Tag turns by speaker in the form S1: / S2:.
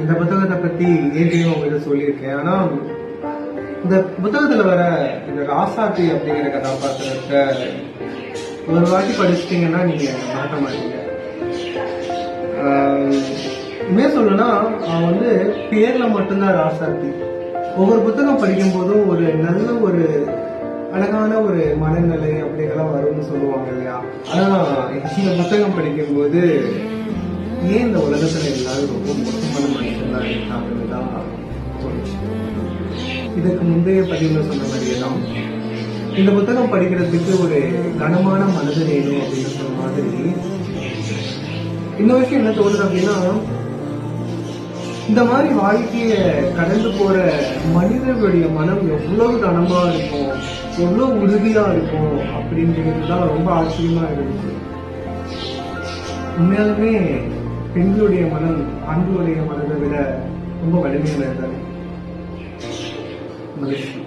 S1: இந்த புத்தகத்தை பத்தி ஏற்கனவே உங்ககிட்ட சொல்லியிருக்கேன். ஆனா இந்த புத்தகத்துல வர இந்த ராசாத்தி அப்படிங்கிற கதாபாத்திரத்தை ஒரு வாட்டி படிச்சிட்டீங்கன்னா நீங்க மறக்க மாட்டீங்க. உண்மையா சொல்லணும்னா அவன் வந்து பேர்ல மட்டும்தான் ராசாத்தி. ஒவ்வொரு புத்தகம் படிக்கும் போதும் ஒரு நல்ல ஒரு அழகான ஒரு மனநிலை அப்படிங்கெல்லாம் வரும்னு சொல்லுவாங்க இல்லையா. ஆனா இந்த புத்தகம் படிக்கும்போது ஏன் இந்த உலகத்துல எல்லாரும் ரொம்ப மோசமான மனுஷன்தான் இருக்காங்கன்னு தான் தோணுச்சு. இதுக்கு முந்தைய பதிவுல சொன்ன மாதிரியே தான் இந்த புத்தகம் படிக்கிறதுக்கு ஒரு கனமான மனது வேணும் அப்படின்னு சொன்ன மாதிரி இன்னொரு விஷயம் என்ன தோணுது அப்படின்னா, இந்த மாதிரி வாழ்க்கைய கடந்து போற மனிதர்களுடைய மனம் எவ்வளவு கனமா இருக்கும், எவ்வளவு உறுதியா இருக்கும் அப்படின்றதுதான் ரொம்ப ஆச்சரியமா இருந்துச்சு. உண்மையாலுமே பெண்களுடைய மனம் ஆண்களுடைய மனதை விட ரொம்ப வலிமையானது. மகிழ்ச்சி.